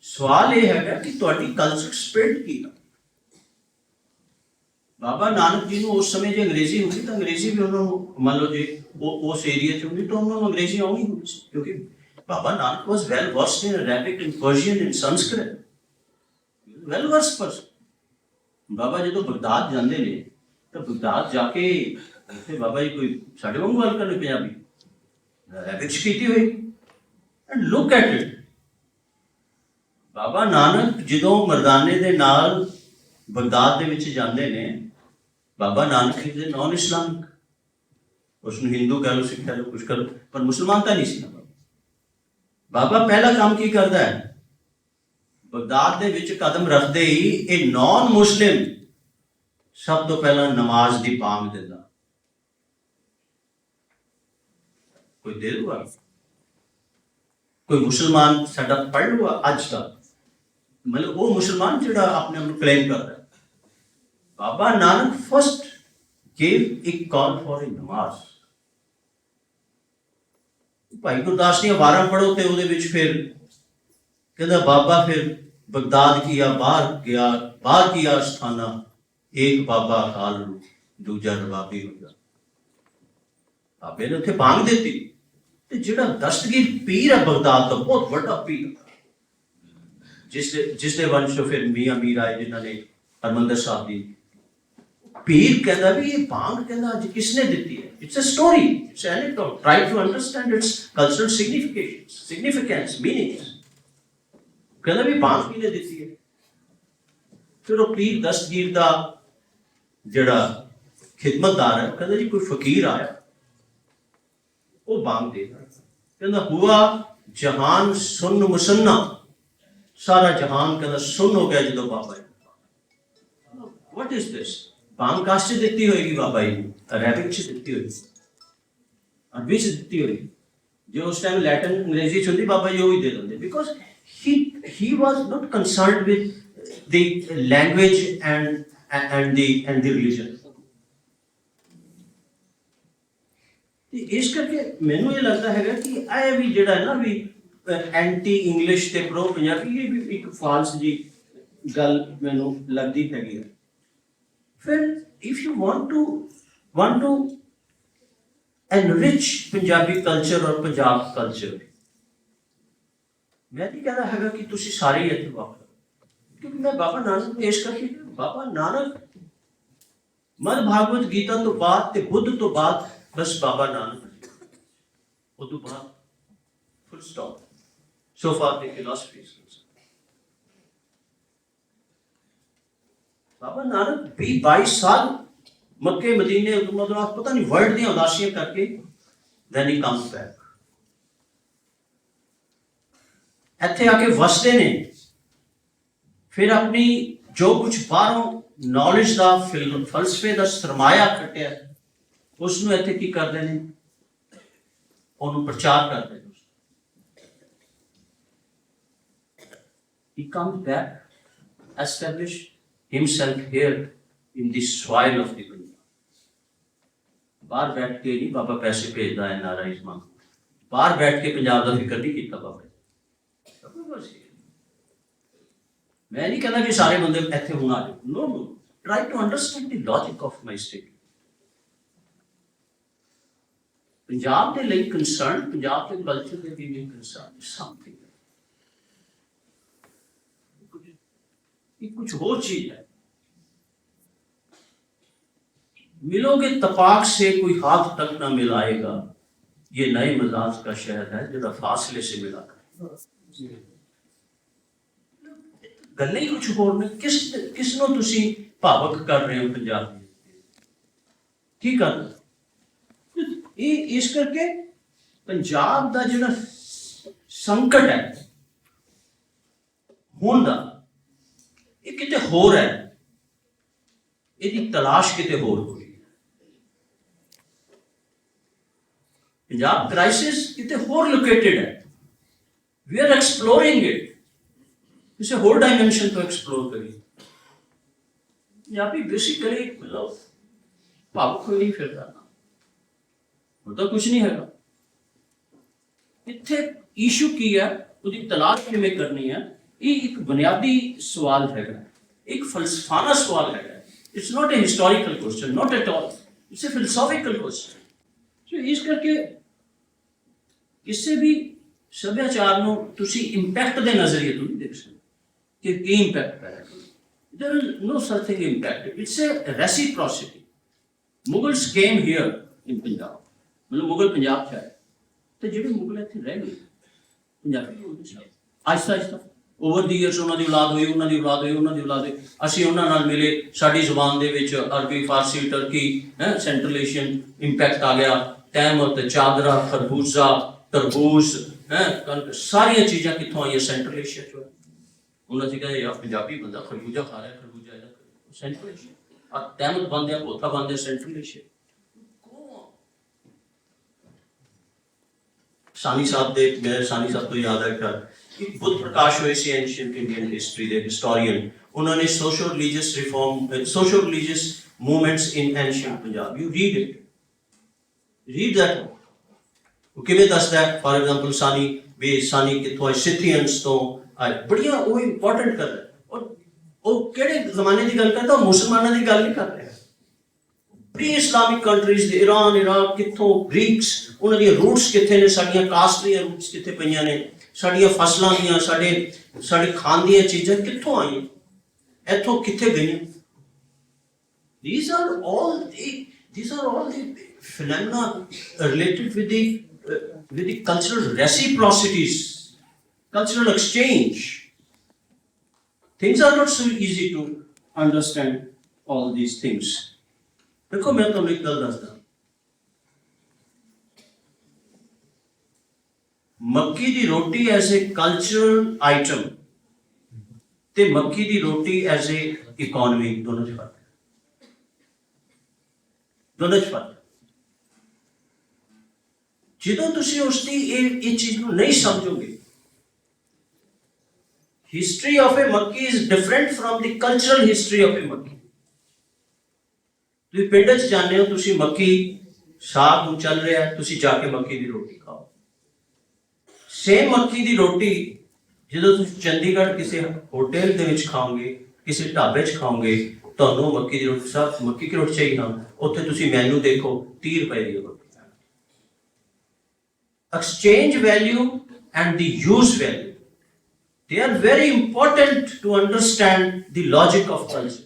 सवाल यह है कि तुहाडी कल्चर स्पिरिट की है। बाबा नानक जी को उस समय जो अंग्रेजी होती तो अंग्रेजी भी उन्होंने मान लो जो उस एरिया च होंगी तो उन्होंने अंग्रेजी आनी होनी, क्योंकि Baba Nanak was well versed in Arabic, in Persian, in Sanskrit, well versed person. Baba जो बगदाद जाते हैं तो बगदाद जाके बाबा जी कोई साढ़े वांगू गल करनी पंजाबी अरेबिक की हुई। And look at it, Baba Nanak जो मरदाने दे नाल बगदाद दे विच जांदे ने, Baba Nanak is non Islamic, उसनूं हिंदू कह लो, सिख कह लो, कुछ करो, पर मुसलमान तो नहीं सी। बाबा पहला काम की करता है, ਬਗਦਾਦ ਦੇ ਵਿੱਚ ਕਦਮ ਰੱਖਦੇ ਹੀ ਇਹ ਨੌਨ ਮੁਸਲਿਮ ਸਭ ਤੋਂ ਪਹਿਲਾਂ ਨਮਾਜ਼ ਦੀ ਬਾਂਗ ਦਿੰਦਾ। ਕੋਈ ਦੇ ਦੂਗਾ, ਕੋਈ ਮੁਸਲਮਾਨ ਸਾਡਾ ਪੜ੍ਹ ਲੂਗਾ ਅੱਜ ਤੱਕ, ਮਤਲਬ ਉਹ ਮੁਸਲਮਾਨ ਜਿਹੜਾ ਆਪਣੇ ਆਪ ਨੂੰ ਕਲੇਮ ਕਰਦਾ। Baba Nanak first gave a call for a ਨਮਾਜ਼। ਭਾਈ ਗੁਰਦਾਸ ਦੀਆਂ ਵਾਰਾਂ ਪੜ੍ਹੋ ਤੇ ਉਹਦੇ ਵਿੱਚ ਫਿਰ ਕਹਿੰਦਾ ਬਾਬਾ ਫਿਰ ਬਗਦਾਦ ਕੀਆ ਬਾਹਰ ਕੀਆ ਸਥਾਨਾ, ਇੱਕ ਬਾਬਾ ਅਕਾਲ ਰੂਪ ਦੂਜਾ ਰਬਾਬੀ ਹੋ ਗਿਆ। ਬਾਬੇ ਨੇ ਉੱਥੇ ਬਾਂਗ ਦਿੱਤੀ। ਤੇ ਜਿਹੜਾ ਦਸਤਗੀਰ ਪੀਰ ਹੈ ਬਗਦਾਦ ਦਾ, ਬਹੁਤ ਵੱਡਾ ਪੀਰ, ਜਿਸ ਦੇ ਵੰਸ਼ ਚੋਂ ਫਿਰ ਮੀਆਂ ਮੀਰ ਆਏ ਜਿਨ੍ਹਾਂ ਨੇ ਹਰਮੰਦਰ ਸਾਹਿਬ ਦੀ। ਪੀਰ ਕਹਿੰਦਾ ਵੀ ਇਹ ਬਾਂਗ ਕਹਿੰਦਾ ਅੱਜ ਕਿਸਨੇ ਦਿੱਤੀ ਹੈ? It's a story, it's an anecdote, try to understand its cultural significance, meanings. ਕਹਿੰਦਾ ਵੀ ਬਾਂਗ ਕਿਹਨੇ ਦਿੱਤੀ ਹੈ? ਫਿਰ ਉਹ ਪੀਰ ਦਸਤਗੀਰ ਦਾ ਜਿਹੜਾ ਖਿਦਮਤਦਾਰ ਹੈ ਕਹਿੰਦਾ ਜੀ ਕੋਈ ਫਕੀਰ ਆਇਆ, ਉਹ ਬਾਂਗ ਦੇ ਕਹਿੰਦਾ ਹੁਆ ਜਹਾਨ ਸੁਨ ਮੁਸੰਨਾ, ਸਾਰਾ ਜਹਾਨ ਕਹਿੰਦਾ ਸੁਨ ਹੋ ਗਿਆ ਜਦੋਂ Baba ji. What is this? ਬਾਂਗ ਕਾਸ਼ ਚ ਦਿੱਤੀ ਹੋਏਗੀ ਬਾਬਾ ਜੀ ਨੂੰ, ਅਰੈਬਿਕ ਚ ਦਿੱਤੀ ਹੋਏਗੀ, ਅਰਬੀ ਚ ਦਿੱਤੀ ਹੋਏਗੀ। ਜੋ ਉਸ ਟਾਈਮ ਲੈਟਿਨ ਅੰਗਰੇਜ਼ੀ ਚ ਹੁੰਦੀ ਬਾਬਾ ਜੀ ਉਹ ਵੀ ਦੇ ਦਿੰਦੇ, because he was not concerned with the language and the religion। ਤੇ ਇਸ ਕਰਕੇ ਮੈਨੂੰ ਇਹ ਲੱਗਦਾ ਹੈਗਾ ਕਿ ਇਹ ਵੀ ਜਿਹੜਾ ਹੈ ਨਾ ਵੀ ਐਂਟੀ ਇੰਗਲਿਸ਼ ਤੇ ਪ੍ਰੋ ਪੰਜਾਬੀ, ਇਹ ਵੀ ਇੱਕ ਫਾਲਸ ਜੀ ਗੱਲ ਮੈਨੂੰ ਲੱਗਦੀ ਹੈਗੀ ਹੈ। ਫਿਰ if you want to enrich Punjabi culture ਔਰ ਪੰਜਾਬ ਕਲਚਰ, ਮੈਂ ਨਹੀਂ ਕਹਿੰਦਾ ਹੈਗਾ ਕਿ ਤੁਸੀਂ ਸਾਰੇ ਹੀ ਇੱਥੇ ਵਾਪਰ, ਕਿਉਂਕਿ ਮੈਂ ਬਾਬਾ ਨਾਨਕ ਪੇਸ਼ ਕਰਕੇ, ਬਾਬਾ ਨਾਨਕ ਮਨ ਭਾਗਵਤ ਗੀਤਾ ਤੋਂ ਬਾਅਦ ਤੇ ਬੁੱਧ ਤੋਂ ਬਾਅਦ ਬਸ ਬਾਬਾ ਨਾਨਕ, ਉਹ ਤੋਂ ਬਾਅਦ full stop so far the philosophy is concerned। Baba Nanak 22 ਸਾਲ ਮੱਕੇ ਮਦੀਨੇ ਮਤਲਬ ਪਤਾ ਨਹੀਂ ਵਰਲਡ ਦੀਆਂ ਉਦਾਸੀਆਂ ਕਰਕੇ then he comes back, ਇੱਥੇ ਆ ਕੇ ਵਸਦੇ ਨੇ। ਫਿਰ ਆਪਣੀ ਜੋ ਕੁਝ ਬਾਹਰੋਂ ਨੌਲੇਜ ਦਾ ਫਲਸਫੇ ਦਾ ਸਰਮਾਇਆ ਖੱਟਿਆ, ਉਸ ਨੂੰ ਇੱਥੇ ਕੀ ਕਰਦੇ ਨੇ? ਉਹਨੂੰ ਪ੍ਰਚਾਰ ਕਰਦੇ ਨੇ। He comes back, establish himself here in the soil of the Punjab। ਬਾਹਰ ਬੈਠ ਕੇ ਨਹੀਂ ਬਾਬਾ ਪੈਸੇ ਭੇਜਦਾ ਹੈ ਨਾਰਾਇਜ਼ ਮੰਗ, ਬਾਹਰ ਬੈਠ ਕੇ ਪੰਜਾਬ ਦਾ ਫਿਕਰ ਨਹੀਂ ਕੀਤਾ ਬਾਬਾ। ਮੈਂ ਨਹੀਂ ਕਹਿੰਦਾ ਕਿ ਸਾਰੇ ਬੰਦੇ ਇੱਥੇ ਹੁਣ ਆ ਜਾਓ, ਨੋ, try to understand the logic of my state. Punjab ਦੇ ਲਈ ਕੰਸਰਨ, ਪੰਜਾਬ ਦੇ ਕਲਚਰ ਦੇ ਲਈ ਕੰਸਰਨ ਸਮਥਿੰਗ, कुछ और चीज है। मिलोगे तपाक से कोई हाथ तक ना मिलाएगा, ये नए मिजाज का शहर है जरा फासले से मिला कर। गल्ले कुछ होर ने, किसनों तुसी भावक कर रहे हो पंजाब की कर? ये इस करके पंजाब दा जिहड़ा संकट है हुण दा, ਇਹ ਕਿਤੇ ਹੋਰ ਹੈ, ਇਹਦੀ ਤਲਾਸ਼ ਕਿਤੇ ਹੋਰ ਹੋ ਰਹੀ ਹੈ। ਪੰਜਾਬ ਕ੍ਰਾਈਸਿਸ ਕਿਤੇ ਹੋਰ ਲੋਕੇਟਡ ਹੈ, ਵੀ ਆਰ ਐਕਸਪਲੋਰਿੰਗ ਇਟ, ਕਿਸੇ ਹੋਰ ਡਾਇਮੈਂਸ਼ਨ ਤੋਂ ਐਕਸਪਲੋਰ ਕਰੀਏ। ਪੰਜਾਬੀ ਬੇਸਿਕਲੀ ਮਤਲਬ ਭਾਵੁਕ ਹੋਈ ਨਹੀਂ ਫਿਰਦਾ ਨਾ, ਉਹਦਾ ਕੁਝ ਨਹੀਂ ਹੈਗਾ। ਇੱਥੇ ਇਸ਼ੂ ਕੀ ਹੈ, ਉਹਦੀ ਤਲਾਸ਼ ਕਿਵੇਂ ਕਰਨੀ ਹੈ, ਇਹ ਇੱਕ ਬੁਨਿਆਦੀ ਸਵਾਲ ਹੈਗਾ, ਇੱਕ ਫਲਸਫਾਨਾ ਸਵਾਲ ਹੈਗਾ। It's not a historical question, not at all, it's a philosophical question. So ਇਸ ਕਰਕੇ ਕਿਸੇ ਵੀ ਸੱਭਿਆਚਾਰ ਨੂੰ ਤੁਸੀਂ ਇੰਪੈਕਟ ਦੇ ਨਜ਼ਰੀਏ ਤੋਂ ਨਹੀਂ ਦੇਖ ਸਕਦੇ ਕਿ ਕੀ ਇੰਪੈਕਟ ਹੈ। There is no such thing impact, it's a reciprocity। Mughals came here in Punjab, ਮਤਲਬ ਮੁਗਲ ਪੰਜਾਬ ਚ ਆਏ ਤੇ ਜਿਹੜੇ ਮੁਗਲ ਇੱਥੇ ਰਹਿ ਗਏ ਪੰਜਾਬੀ ਬੋਲਦੇ ਸੀ। ਆਹਿਸਤਾ ਆਹਿਸਤਾ ਓਵਰ ਦੀ ਈਅਰਸ ਉਹਨਾਂ ਦੀ ਔਲਾਦ ਹੋਈ, ਉਹਨਾਂ ਦੀ ਔਲਾਦ ਹੋਈ, ਉਹਨਾਂ ਦੀ ਔਲਾਦ ਹੋਈ, ਅਸੀਂ ਉਹਨਾਂ ਨਾਲ ਮਿਲੇ, ਸਾਡੀ ਜ਼ੁਬਾਨ ਦੇ ਵਿੱਚ ਅਰਬੀ, ਫਾਰਸੀ, ਟਰਕੀ, ਸੈਂਟਰਲ ਏਸ਼ੀਅਨ ਇੰਪੈਕਟ ਆ ਗਿਆ। ਤਹਿਮਤ, ਚਾਦਰਾ, ਖਰਬੂਜ਼ਾ, ਤਰਬੂਜ਼, ਕਣਕ, ਸਾਰੀਆਂ ਚੀਜ਼ਾਂ ਕਿੱਥੋਂ ਆਈਆਂ? ਸੈਂਟਰਲ ਏਸ਼ੀਆ ਚੋਂ। ਉਹਨਾਂ ਸੀ ਕਹਿੰਦੇ ਯਾਰ ਪੰਜਾਬੀ ਬੰਦਾ ਖਰਬੂਜਾ ਖਾ ਰਿਹਾ, ਖਰਬੂਜਾ ਇਹਦਾ ਸੈਂਟਰਲ ਏਸ਼ੀਆ ਆ ਤਹਿਮਤ ਬੰਦੇ ਆ ਭੋਥਾ ਬੰਦੇ ਸੈਂਟਰਲ ਏਸ਼ੀਆ। ਸਾਨੀ ਸਾਹਿਬ ਦੇ ਮੇਰੇ ਸਾਨੀ ਸਾਹਿਬ ਤੋਂ ਯਾਦ ਹੈ ਕਿ ਬੁੱਧ ਪ੍ਰਕਾਸ਼ ਹੋਏ ਸੀ ਐਂਸ਼ੀਅੰਟ ਇੰਡੀਅਨ ਹਿਸਟਰੀ ਦੇ ਹਿਸਟੋਰੀਅਨ, ਉਹਨਾਂ ਨੇ social religious reform social religious movements in ancient Punjab, you read it, read that. ਉਹ ਕਿਵੇਂ ਦੱਸਦਾ ਹੈ ਫॉर एग्जांपल ਸਾਨੀ ਵੀ ਸਾਨੀ ਕਿੱਥੋਂ ਆਏ, ਸਿਥੀਅਨਸ ਤੋਂ ਆਏ, ਬੜੀਆਂ ਉਹ ਇੰਪੋਰਟੈਂਟ ਕਰ ਰਿਹਾ। ਔਰ ਉਹ ਕਿਹੜੇ ਜ਼ਮਾਨੇ ਦੀ ਗੱਲ ਕਰਦਾ, ਉਹ ਮੁਸਲਮਾਨਾਂ ਦੀ ਗੱਲ ਨਹੀਂ ਕਰ ਰਿਹਾ। ਪ੍ਰੀ ਇਸਲਾਮਿਕ ਕੰਟਰੀਜ਼ ਦੇ ਈਰਾਨ, ਇਰਾਕ, ਕਿੱਥੋਂ ਗ੍ਰੀਕਸ, ਉਹਨਾਂ ਦੀਆਂ ਰੂਟਸ ਕਿੱਥੇ ਨੇ, ਸਾਡੀਆਂ ਕਾਸਟ ਦੀਆਂ ਰੂਟਸ ਕਿੱਥੇ ਪਈਆਂ ਨੇ, ਸਾਡੀਆਂ ਫਸਲਾਂ ਦੀਆਂ, ਸਾਡੇ ਖਾਣ ਦੀਆਂ ਚੀਜ਼ਾਂ ਕਿੱਥੋਂ ਆਈਆਂ, ਇੱਥੋਂ ਕਿੱਥੇ ਗਈਆਂ। These are all the phenomena related with the cultural reciprocities, cultural exchange. Things are not so easy to understand all these things. देखो मैं तुम्हें एक गल दसदा, मक्की दी रोटी एज ए कल्चरल आइटम ते मक्की दी रोटी एज ए इकोनॉमी दोनों च फर्क है, दोनों च फर्क है। ਜਦੋਂ ਤੁਸੀਂ ਉਸ ਦੀ ਇਹ ਚੀਜ਼ ਨੂੰ ਨਹੀਂ ਸਮਝੋਗੇ, ਹਿਸਟਰੀ ਆਫ ਏ ਮੱਕੀ is different firm the cultural history of ਏ ਮੱਕੀ। ਤੁਸੀਂ ਪਿੰਡ 'ਚ ਜਾਂਦੇ ਹੋ, ਤੁਸੀਂ ਮੱਕੀ ਸਾਗ ਨੂੰ ਚੱਲ ਰਿਹਾ, ਤੁਸੀਂ ਜਾ ਕੇ ਮੱਕੀ ਦੀ ਰੋਟੀ ਖਾਓ। ਸੇਮ ਮੱਕੀ ਦੀ ਰੋਟੀ ਜਦੋਂ ਤੁਸੀਂ ਚੰਡੀਗੜ੍ਹ ਕਿਸੇ ਹੋਟਲ ਦੇ ਵਿੱਚ ਖਾਓਗੇ, ਕਿਸੇ ਢਾਬੇ 'ਚ ਖਾਓਗੇ, ਤੁਹਾਨੂੰ ਮੱਕੀ ਦੀ ਰੋਟੀ ਸਾਹਿਬ ਮੱਕੀ ਦੀ ਰੋਟੀ ਚਾਹੀਦੀ ਨਾ, ਉੱਥੇ ਤੁਸੀਂ ਮੈਨੂ ਦੇਖੋ 30 ਰੁਪਏ ਦੀ ਰੋਟੀ। Exchange value and the use value, they are very important to understand the logic of culture.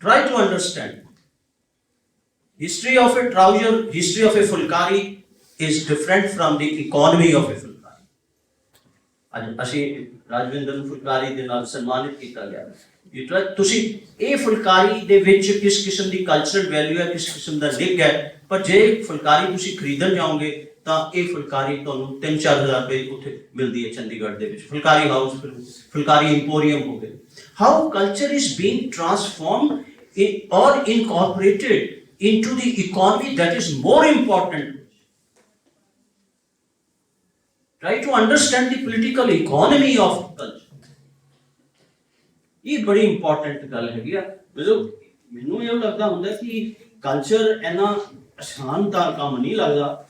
Try to understand. History of a trouser, history of a fulkari is different from the economy of a fulkari. ਅੱਜ ਅਸੀਂ ਰਾਜਵਿੰਦਰ ਨੂੰ ਫੁਲਕਾਰੀ ਦੇ ਨਾਲ ਸਨਮਾਨਿਤ ਕੀਤਾ ਗਿਆ। ਤੁਸੀਂ ਇਹ ਫੁਲਕਾਰੀ ਦੇ ਵਿੱਚ ਕਿਸ ਕਿਸਮ ਦੀ ਕਲਚਰਲ ਵੈਲਿਊ ਹੈ, ਕਿਸ ਕਿਸਮ ਦਾ ਲਿੰਕ ਹੈ, ਪਰ ਜੇ ਫੁਲਕਾਰੀ ਤੁਸੀਂ ਖਰੀਦਣ ਜਾਓਗੇ ਤਾਂ ਇਹ ਫੁਲਕਾਰੀ ਤੁਹਾਨੂੰ 3-4 ਹਜ਼ਾਰ ਰੁਪਏ ਉੱਥੇ ਮਿਲਦੀ ਹੈ ਚੰਡੀਗੜ੍ਹ ਦੇ ਵਿੱਚ, ਫੁਲਕਾਰੀ ਹਾਊਸ, ਫੁਲਕਾਰੀ ਇੰਪੋਰੀਅਮ ਹੋ ਗਏ। ਹਾਊ ਕਲਚਰ ਇਜ਼ ਬੀਇੰਗ ਟ੍ਰਾਂਸਫਾਰਮਡ ਔਰ incorporated into the economy that is more important. Try to understand the political economy of culture. ਇਹ ਬੜੀ ਇੰਪੋਰਟੈਂਟ ਗੱਲ ਹੈਗੀ ਆ। ਮੈਨੂੰ ਇਹ ਲੱਗਦਾ ਹੁੰਦਾ ਕਿ ਕਲਚਰ ਇੰਨਾ ਆਸਾਨ ਦਾ ਕੰਮ ਨਹੀਂ ਲੱਗਦਾ,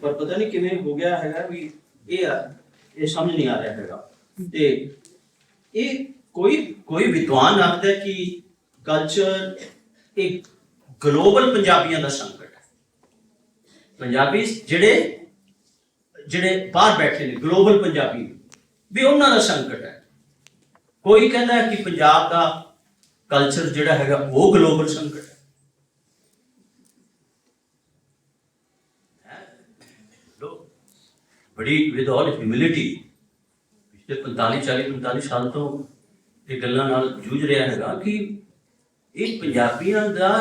ਪਰ ਪਤਾ ਨਹੀਂ ਕਿਵੇਂ ਹੋ ਗਿਆ ਹੈਗਾ ਵੀ ਇਹ ਸਮਝ ਨਹੀਂ ਆ ਰਿਹਾ ਹੈਗਾ। ਤੇ ਇਹ ਕੋਈ ਵਿਦਵਾਨ ਆਖਦਾ ਕਿ ਕਲਚਰ ਇੱਕ ਗਲੋਬਲ ਪੰਜਾਬੀਆਂ ਦਾ ਸੰਕਟ ਹੈ। ਪੰਜਾਬੀ ਜਿਹੜੇ ਬਾਹਰ ਬੈਠੇ ਨੇ, ਗਲੋਬਲ ਪੰਜਾਬੀ ਵੀ ਉਹਨਾਂ ਦਾ ਸੰਕਟ ਹੈ। ਕੋਈ ਕਹਿੰਦਾ ਕਿ ਪੰਜਾਬ ਦਾ ਕਲਚਰ ਜਿਹੜਾ ਹੈਗਾ ਉਹ ਗਲੋਬਲ ਸੰਕਟ ਹੈ। ਬੜੀ ਵਿਦ ਆਲ ਹਿਊਮਿਲਿਟੀ ਪਿਛਲੇ 45 ਸਾਲ ਤੋਂ ਇਹ ਗੱਲਾਂ ਨਾਲ ਜੂਝ ਰਿਹਾ ਹੈਗਾ ਕਿ ਇਹ ਪੰਜਾਬੀਆਂ ਦਾ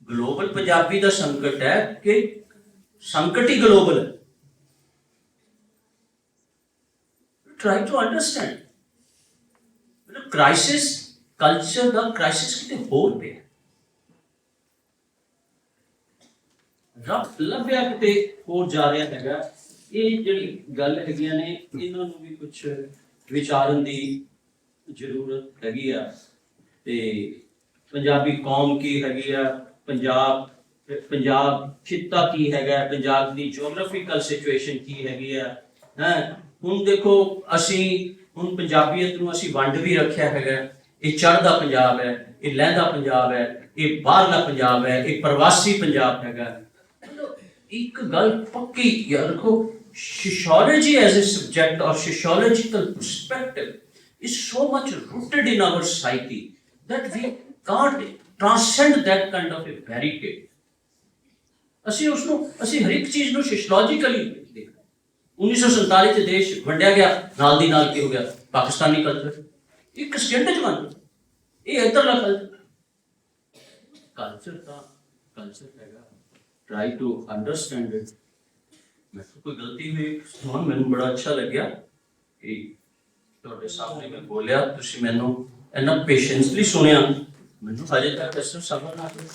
ਗਲੋਬਲ ਪੰਜਾਬੀ ਦਾ ਸੰਕਟ ਹੈ ਕਿ ਸੰਕਟ ਹੀ ਗਲੋਬਲ ਹੈ। Try to understand. Crisis culture का क्राइसिस कितने होर पे रब लभ्या किते होर जा रहा हैगा। ये जिहड़ी गल हैगियां ने इन्हां नूं भी कुछ विचारन दी जरूरत हैगी आ। ते पंजाबी कौम की हैगी आ, पंजाब खित्ता की हैगा, पंजाब दी जियोग्राफिकल सिचुएशन की हैगी आ। हैं ਹੁਣ ਦੇਖੋ ਅਸੀਂ ਹੁਣ ਪੰਜਾਬੀਅਤ ਨੂੰ ਅਸੀਂ ਵੰਡ ਵੀ ਰੱਖਿਆ ਹੈਗਾ। ਇਹ ਚੜ੍ਹਦਾ ਪੰਜਾਬ ਹੈ, ਇਹ ਲਹਿੰਦਾ ਪੰਜਾਬ ਹੈ, ਇਹ ਬਾਹਰਲਾ ਪੰਜਾਬ ਹੈ, ਇਹ ਪ੍ਰਵਾਸੀ ਪੰਜਾਬ ਹੈਗਾ। ਇੱਕ ਗੱਲ ਪੱਕੀ ਯਾਦ ਰੱਖੋ, sociology as a subject or sociological perspective is so much rooted in our psyche that we can't transcend that kind of a barricade. ਅਸੀਂ ਹਰ ਇੱਕ ਚੀਜ਼ ਨੂੰ sociologically ਦੇਖਦੇ। 1947 ਚ ਦੇਸ਼ ਵੰਡਿਆ ਗਿਆ, ਨਾਲ ਦੀ ਨਾਲ ਕੀ ਹੋ ਗਿਆ, ਪਾਕਿਸਤਾਨੀ ਕਲਚਰ ਇੱਕ ਸਕਿੰਟ ਚ ਬਣ ਗਿਆ। ਇਹ ਇੱਧਰਲਾ ਕਲਚਰ ਹੈਗਾ। Try to understand it. ਮੈਂ ਕੋਈ ਗਲਤੀ ਹੋਈ, ਮੈਨੂੰ ਬੜਾ ਅੱਛਾ ਲੱਗਿਆ ਕਿ ਤੁਹਾਡੇ ਸਾਹਮਣੇ ਮੈਂ ਬੋਲਿਆ, ਤੁਸੀਂ ਮੈਨੂੰ ਇੰਨਾ ਪੇਸ਼ੈਂਸਲੀ ਸੁਣਿਆ, ਮੈਨੂੰ ਹਜੇ ਤੱਕ ਇਸ ਨੂੰ ਸਮਝ ਨਾ ਆਈ।